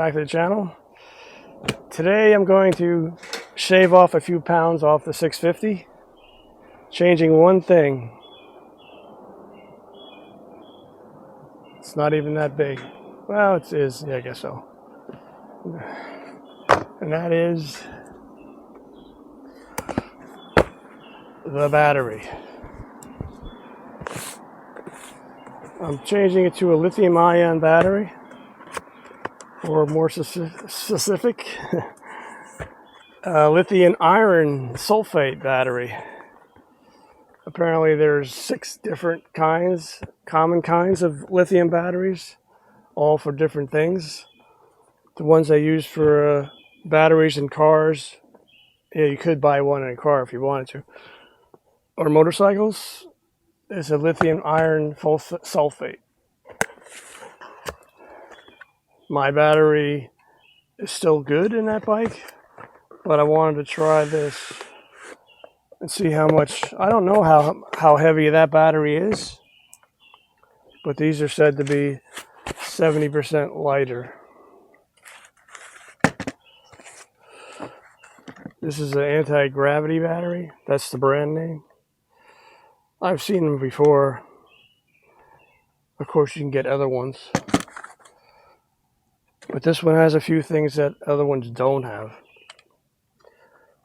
back to the channel. Today I'm going to shave off a few pounds off the 650, changing one thing. It's not even that big. Well, it is, yeah, I guess so. And that is the battery. I'm changing it to a lithium-ion battery, or more specific, lithium iron sulfate battery. Apparently there's 6 different kinds, common kinds of lithium batteries, all for different things. The ones I use for batteries in cars, yeah, you could buy one in a car if you wanted to, or motorcycles, is a lithium iron sulfate. My battery is still good in that bike, but I wanted to try this and see how much. I don't know how heavy that battery is, but these are said to be 70% lighter. This is an anti-gravity battery. That's the brand name. I've seen them before. Of course, you can get other ones, but this one has a few things that other ones don't have.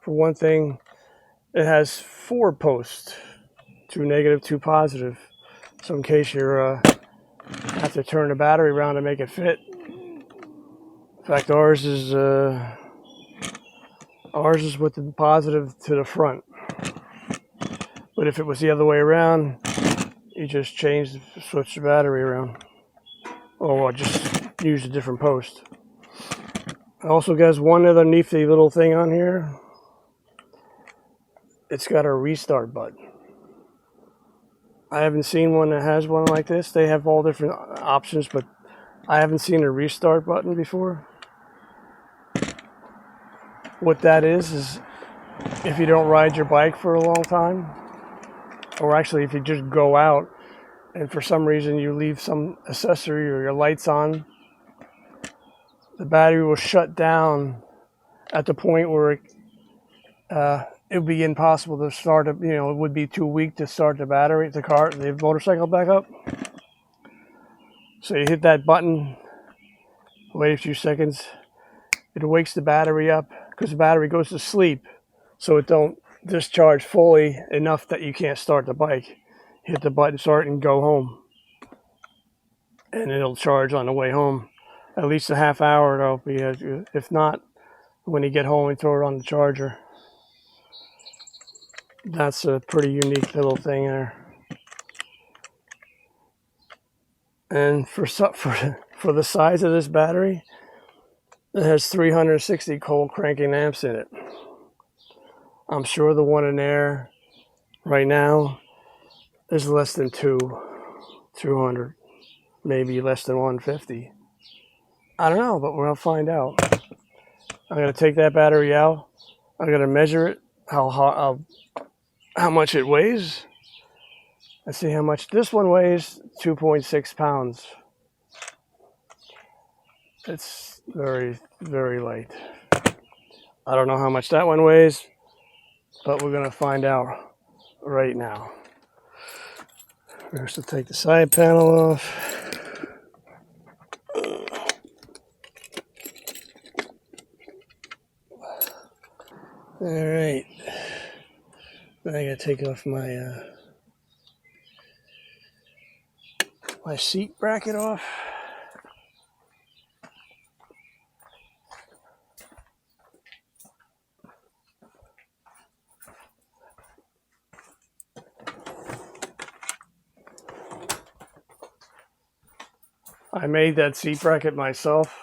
For one thing, it has 4 posts, 2 negative, 2 positive. So in case you have to turn the battery around to make it fit. In fact, ours is with the positive to the front. But if it was the other way around, you just switch the battery around, or just use a different post. It also has one other nifty little thing on here. It's got a restart button. I haven't seen one that has one like this. They have all different options, but I haven't seen a restart button before. What that is if you don't ride your bike for a long time, or actually if you just go out and for some reason you leave some accessory or your lights on, the battery will shut down at the point where it would be impossible to start it. It would be too weak to start the battery, the motorcycle back up. So you hit that button, wait a few seconds, it wakes the battery up, because the battery goes to sleep, so it don't discharge fully enough that you can't start the bike. Hit the button, start, and go home, and it'll charge on the way home. At least a half hour though, if not, when you get home and throw it on the charger. That's a pretty unique little thing there. And for the size of this battery, it has 360 cold cranking amps in it. I'm sure the one in there right now is less than 200, maybe less than 150. I don't know, but we'll find out. I'm going to take that battery out. I'm going to measure it, how much it weighs. Let's see how much this one weighs. 2.6 pounds. It's very, very light. I don't know how much that one weighs, but we're going to find out right now. First, we'll take the side panel off. All right. Then I got to take off my my seat bracket off. I made that seat bracket myself.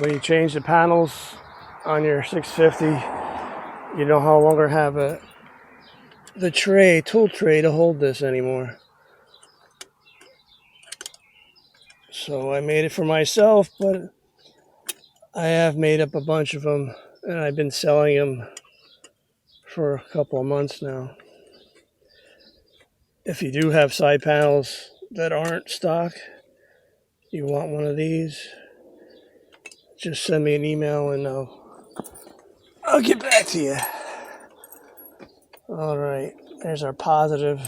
When you change the panels on your 650, you no longer have the tool tray to hold this anymore. So I made it for myself, but I have made up a bunch of them, and I've been selling them for a couple of months now. If you do have side panels that aren't stock, you want one of these, just send me an email and I'll get back to you. All right, there's our positive.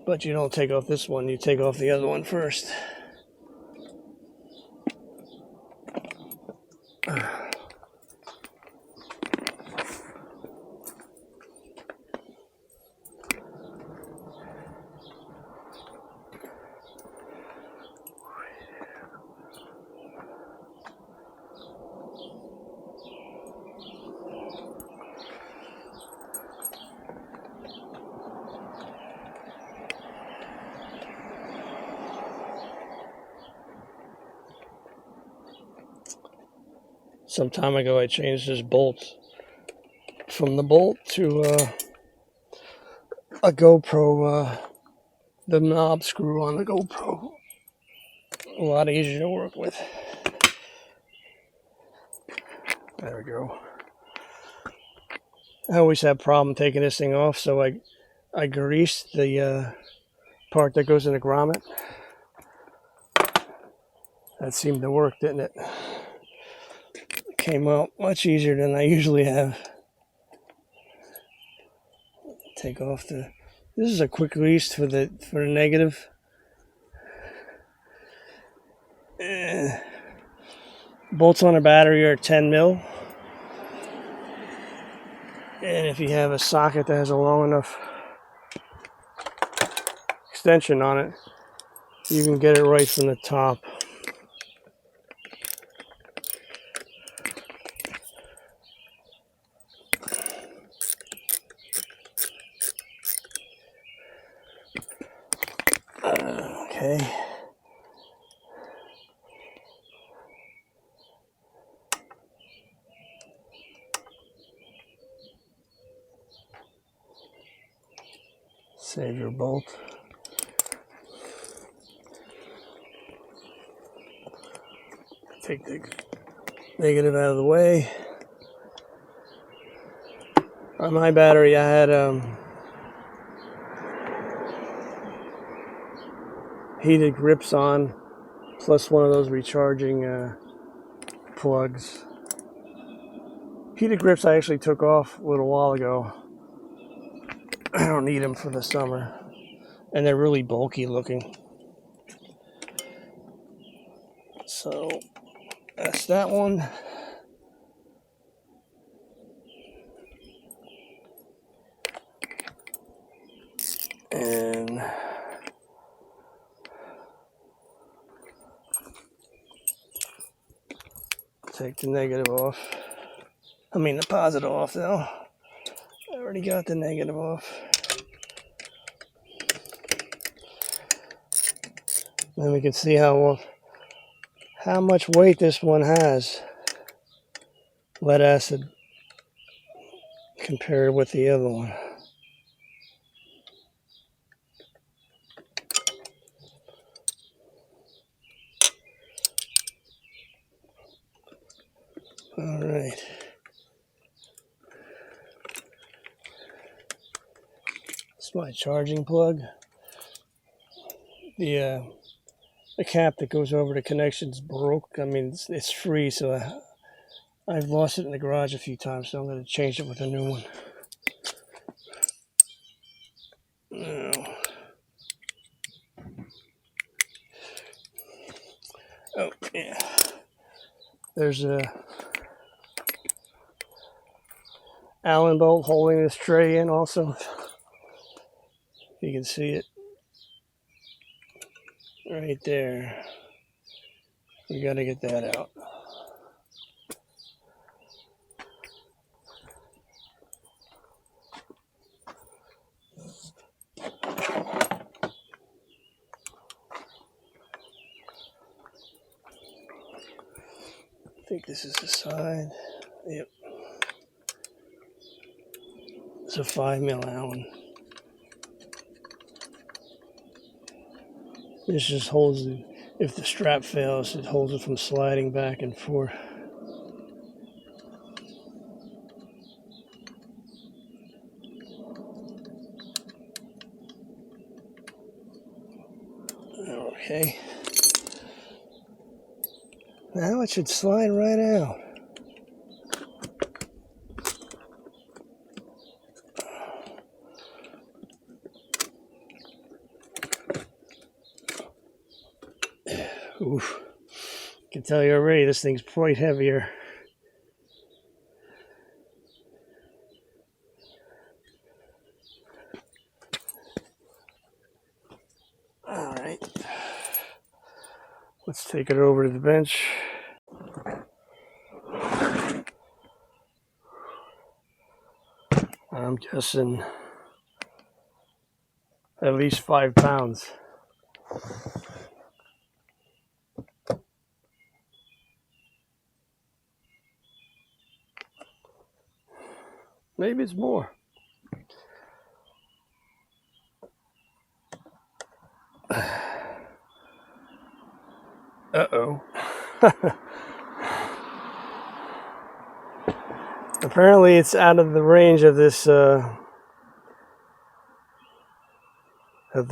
But you don't take off this one, you take off the other one first. Some time ago I changed this bolt from the bolt to a GoPro, the knob screw on the GoPro. A lot easier to work with. There we go. I always have a problem taking this thing off, so I greased the part that goes in the grommet. That seemed to work, didn't it? It came out much easier than I usually have. Take off the. This is a quick grease for the negative. Bolts on a battery are 10 mil. And if you have a socket that has a long enough extension on it, you can get it right from the top. Okay. Save your bolt. Take the negative out of the way. On my battery, I had heated grips on, plus one of those recharging plugs. Heated grips I actually took off a little while ago. I don't need them for the summer, and they're really bulky looking. So that's that one. And take the negative off. I mean the positive off now. I already got the negative off. Then we can see how much weight this one has. Lead acid compared with the other one. All right. It's my charging plug. The cap that goes over the connections broke. I mean, it's free, so I've lost it in the garage a few times, so I'm going to change it with a new one. Now, oh, yeah. There's a Allen bolt holding this tray in also. You can see it right there. We got to get that out. I think this is the side. Yep. It's a 5 mil Allen. This just holds it. If the strap fails, it holds it from sliding back and forth. Okay. Now it should slide right out. Oof. I can tell you already, this thing's quite heavier. All right. Let's take it over to the bench. I'm guessing at least 5 pounds. Maybe it's more. Uh-oh. Apparently it's out of the range of this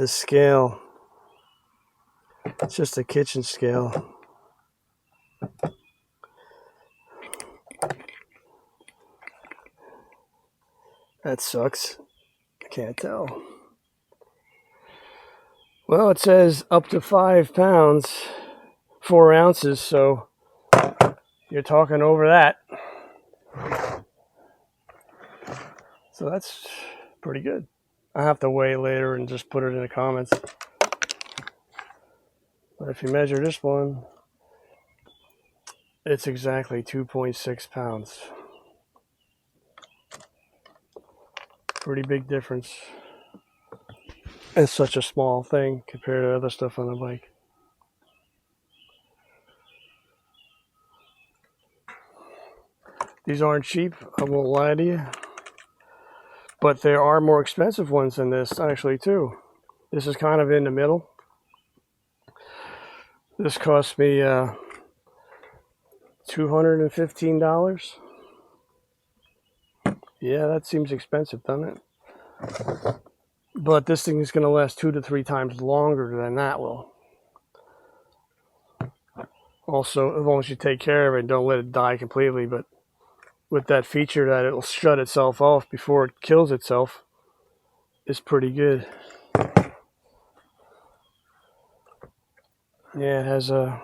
scale. It's just a kitchen scale. That sucks. I can't tell. Well, it says up to 5 pounds, 4 ounces, so you're talking over that. So that's pretty good. I'll have to weigh later and just put it in the comments. But if you measure this one, it's exactly 2.6 pounds. Pretty big difference. It's such a small thing compared to other stuff on the bike. These aren't cheap, I won't lie to you. But there are more expensive ones than this, actually, too. This is kind of in the middle. This cost me $215. Yeah, that seems expensive, doesn't it? But this thing is going to last 2 to 3 times longer than that will. Also, as long as you take care of it, don't let it die completely. But with that feature that it'll shut itself off before it kills itself, is pretty good. Yeah, it has a...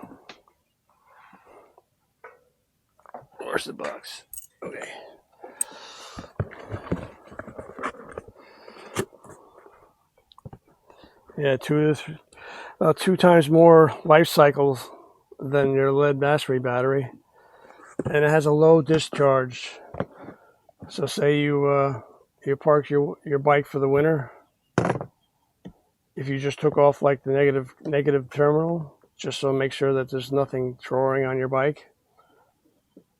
Where's the box? Okay. Yeah, about 2 times more life cycles than your lead battery, and it has a low discharge. So say you park your bike for the winter. If you just took off like the negative terminal, just so make sure that there's nothing drawing on your bike,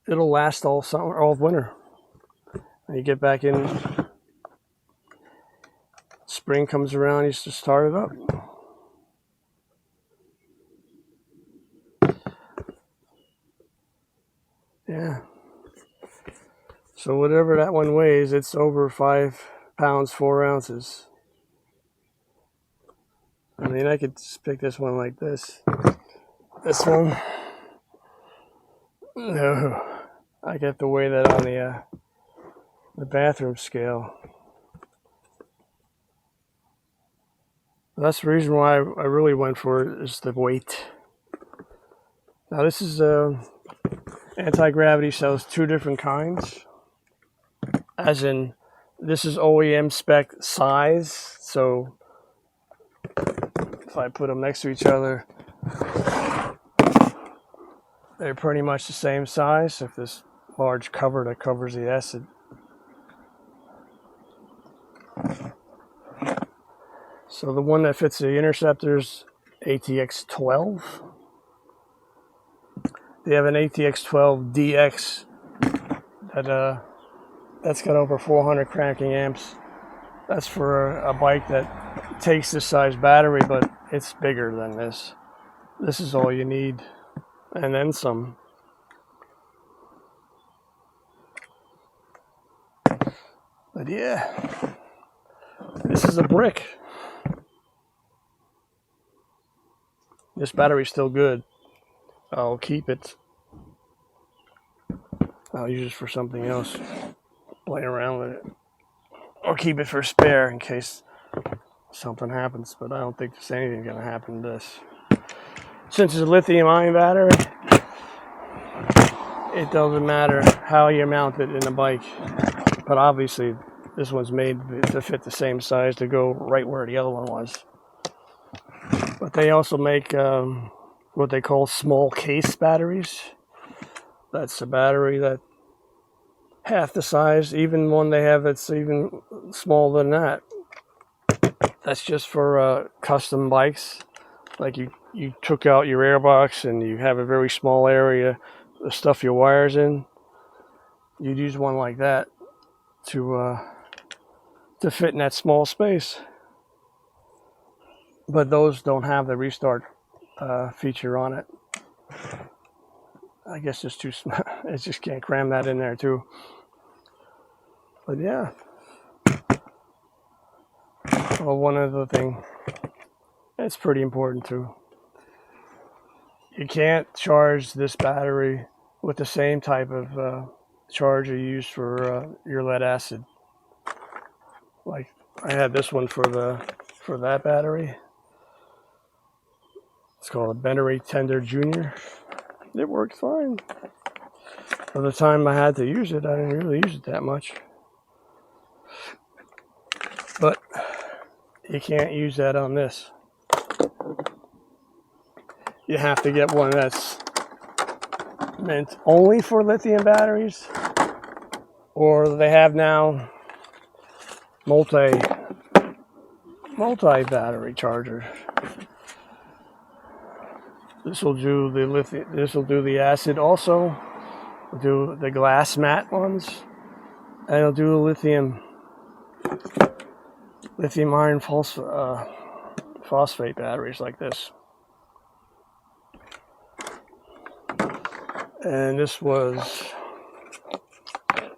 it'll last all summer, all winter. And you get back in, spring comes around, you just start it up. Yeah. So whatever that one weighs, it's over 5 pounds, 4 ounces. I mean, I could just pick this one like this. This one, no, I have to weigh that on the bathroom scale. That's the reason why I really went for it, is the weight. Now this is anti-gravity cells, 2 different kinds. As in, this is OEM spec size, so if I put them next to each other, they're pretty much the same size. If this large cover that covers the acid. So the one that fits the Interceptor's ATX 12. They have an ATX 12 DX that's got over 400 cranking amps. That's for a bike that takes this size battery, but it's bigger than this. This is all you need, and then some. But yeah, this is a brick. This battery's still good. I'll keep it. I'll use it for something else, play around with it, or keep it for spare in case something happens. But I don't think there's anything going to happen to this. Since it's a lithium-ion battery, it doesn't matter how you mount it in the bike. But obviously, this one's made to fit the same size to go right where the other one was. But they also make what they call small case batteries. That's a battery that half the size, even one they have that's even smaller than that. That's just for custom bikes. Like you took out your airbox and you have a very small area to stuff your wires in. You'd use one like that to fit in that small space. But those don't have the restart feature on it. I guess it's too small. It just can't cram that in there too. But yeah. Well, one other thing that's pretty important too. You can't charge this battery with the same type of charger you use for your lead acid. Like I had this one for that battery. It's called a Bennery Tender Junior. It worked fine. For the time I had to use it, I didn't really use it that much. But you can't use that on this. You have to get one that's meant only for lithium batteries, or they have now multi battery chargers. This will do the lithium. This will do the acid also. It'll do the glass matte ones, and it'll do the lithium iron phosphate batteries like this. And this was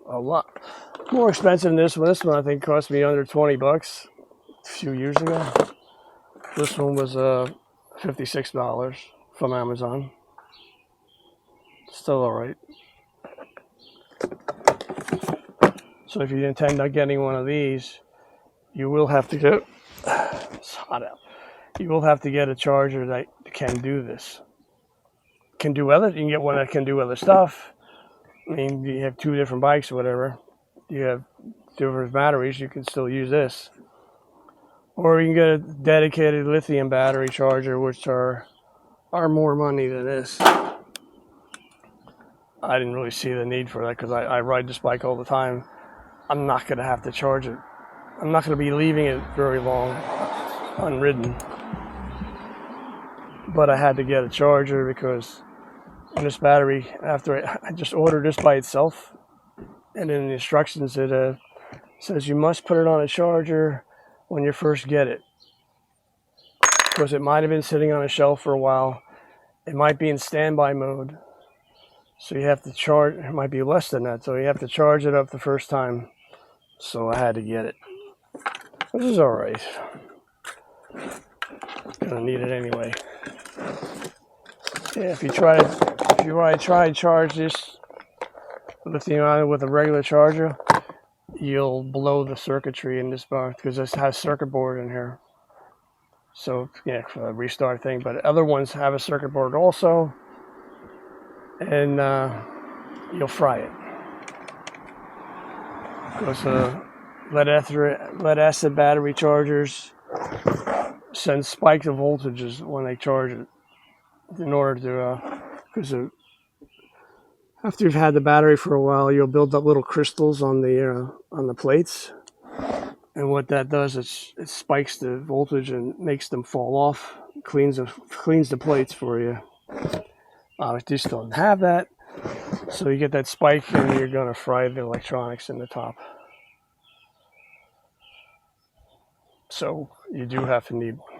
a lot more expensive than this one. This one I think cost me under $20 a few years ago. This one was $56 from Amazon. Still alright. So if you intend on getting one of these, you will have to get it's hot out. You will have to get a charger that can do this. You can get one that can do other stuff. I mean, you have two different bikes or whatever. You have different batteries, you can still use this. Or you can get a dedicated lithium battery charger, which are more money than this. I didn't really see the need for that because I ride this bike all the time. I'm not going to have to charge it. I'm not going to be leaving it very long unridden. But I had to get a charger because in this battery, after I just ordered this by itself, and in the instructions it says you must put it on a charger when you first get it. Because it might have been sitting on a shelf for a while. It might be in standby mode. So you have to charge, it might be less than that, so you have to charge it up the first time. So I had to get it. Which is alright. Gonna need it anyway. Yeah, if you try to charge this lithium ion with a regular charger, you'll blow the circuitry in this box because this has circuit board in here. So yeah, for a restart thing. But other ones have a circuit board also, and you'll fry it. Because lead acid battery chargers send spikes of voltages when they charge it. In order to, because after you've had the battery for a while, you'll build up little crystals on the plates, and what that does is it spikes the voltage and makes them fall off, cleans the plates for you. This doesn't have that, so you get that spike, and you're gonna fry the electronics in the top. So you do have to need one.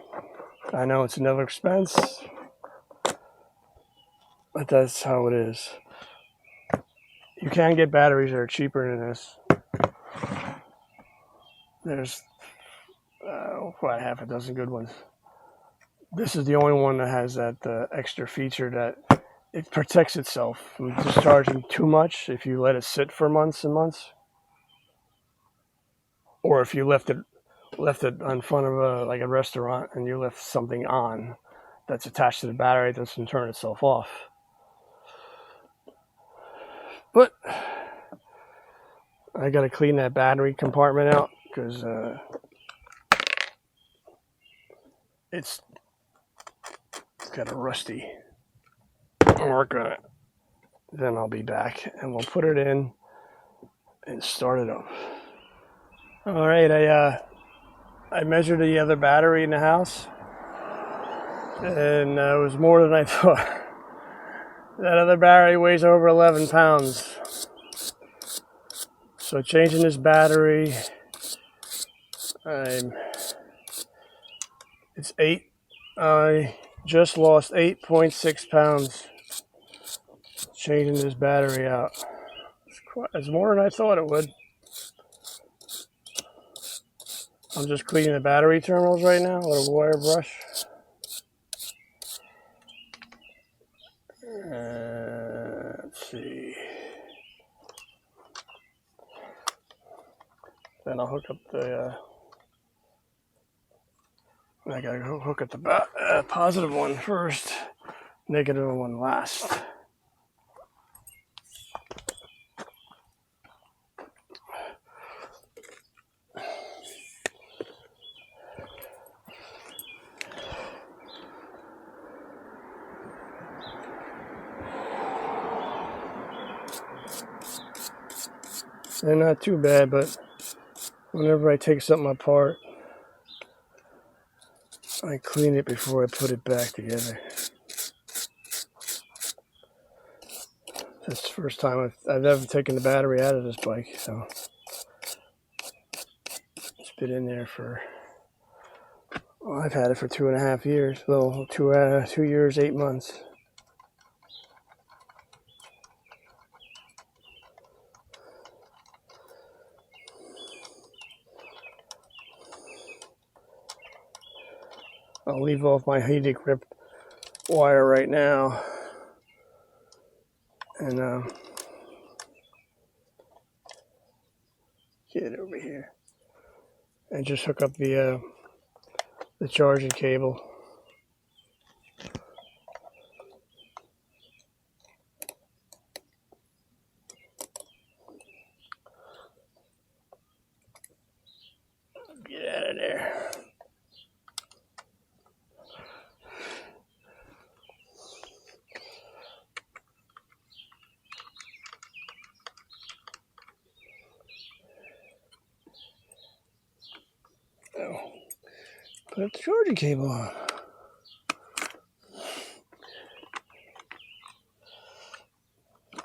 I know it's another expense, but that's how it is. You can get batteries that are cheaper than this. There's quite half a dozen good ones. This is the only one that has that extra feature that it protects itself from discharging too much if you let it sit for months and months, or if you left it in front of a restaurant and you left something on that's attached to the battery, it doesn't turn itself off. But I got to clean that battery compartment out because it's got a rusty mark on it. Then I'll be back and we'll put it in and start it up. All right, I measured the other battery in the house, and it was more than I thought. That other battery weighs over 11 pounds. So changing this battery, it's 8. I just lost 8.6 pounds changing this battery out. It's more than I thought it would. I'm just cleaning the battery terminals right now with a wire brush. Let's see. Then I'll hook up the. I gotta hook up the positive one first, negative one last. They're not too bad, but whenever I take something apart, I clean it before I put it back together. That's the first time I've ever taken the battery out of this bike, so it's been in there for, well, I've had it for 2.5 years, well, 2 years, 8 months. I'll leave off my heated grip wire right now, and get it over here, and just hook up the charging cable. Get out of there. Oh, put the charging cable on.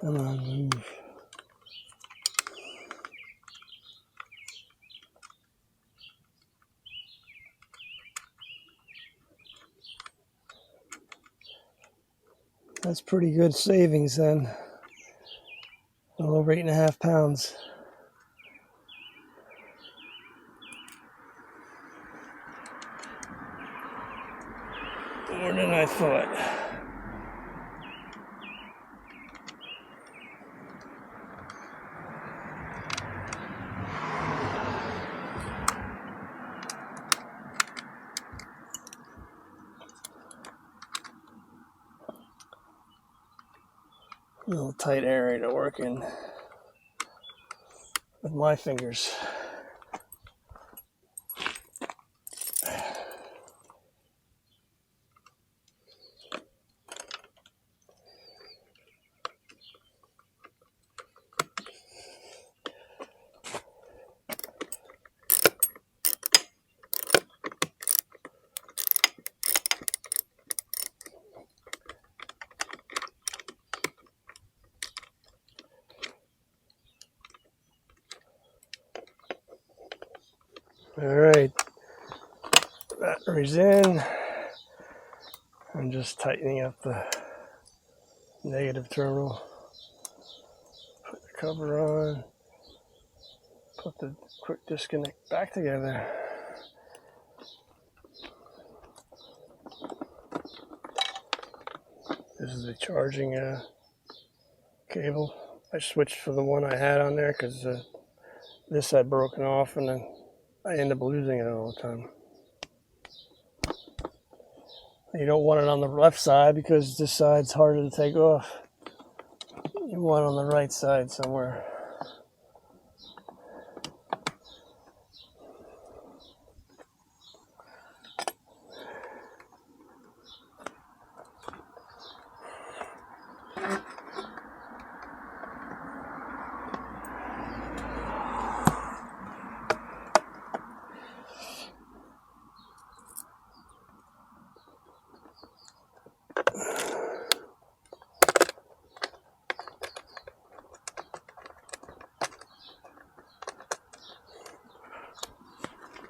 Come on, move. That's pretty good savings then. A little over 8.5 pounds. More than I thought. A little tight area to work in with my fingers. All right, battery's in. I'm just tightening up the negative terminal. Put the cover on. Put the quick disconnect back together. This is the charging cable. I switched for the one I had on there because this had broken off, and then I end up losing it all the time. You don't want it on the left side because this side's harder to take off. You want it on the right side somewhere.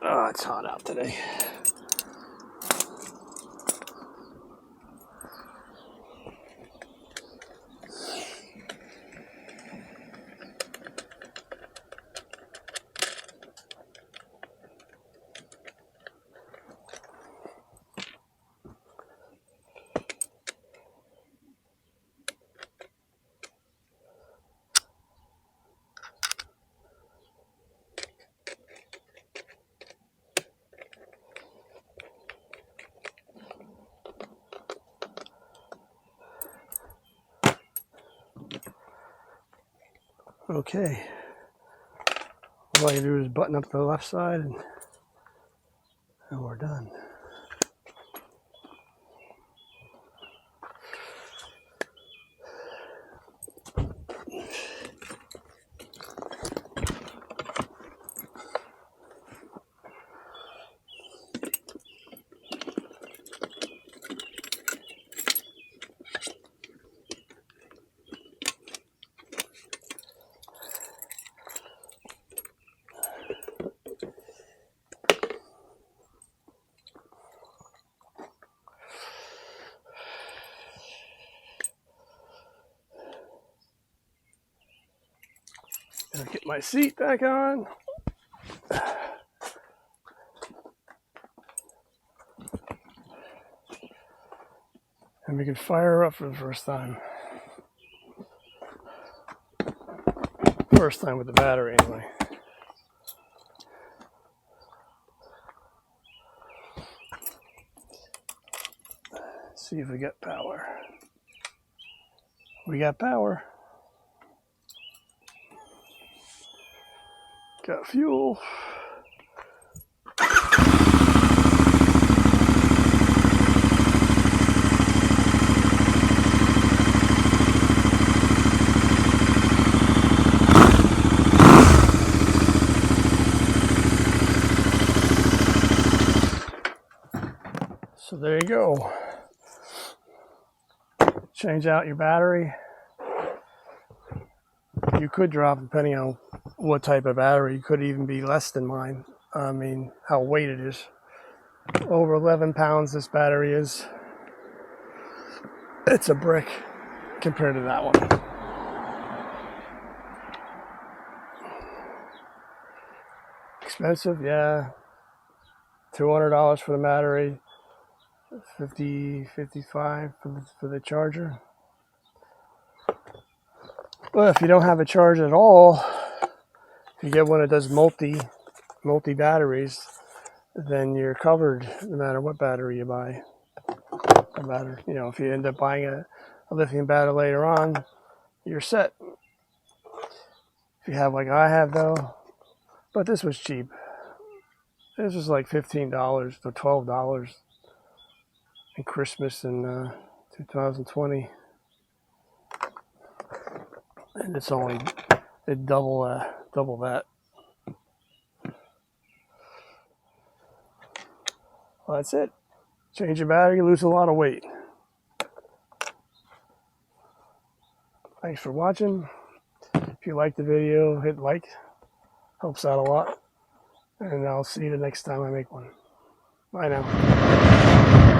Oh, it's hot out today. Okay, all you do is button up the left side and we're done. Gotta get my seat back on. And we can fire her up for the first time. First time with the battery, anyway. Let's see if we got power. We got power. Got fuel. So there you go. Change out your battery. You could drop, depending on what type of battery, could even be less than mine. I mean, how weight it is. Over 11 pounds this battery is. It's a brick compared to that one. Expensive, yeah. $200 for the battery. $55 for the charger. Well, if you don't have a charge at all, if you get one that does multi batteries, then you're covered no matter what battery you buy. No matter, you know, if you end up buying a lithium battery later on, you're set. If you have like I have though, but this was cheap. This was like $15 to $12 in Christmas in 2020. And it's only double that. Well, that's it. Change your battery, lose a lot of weight. Thanks for watching. If you like the video, hit like. Helps out a lot. And I'll see you the next time I make one. Bye now.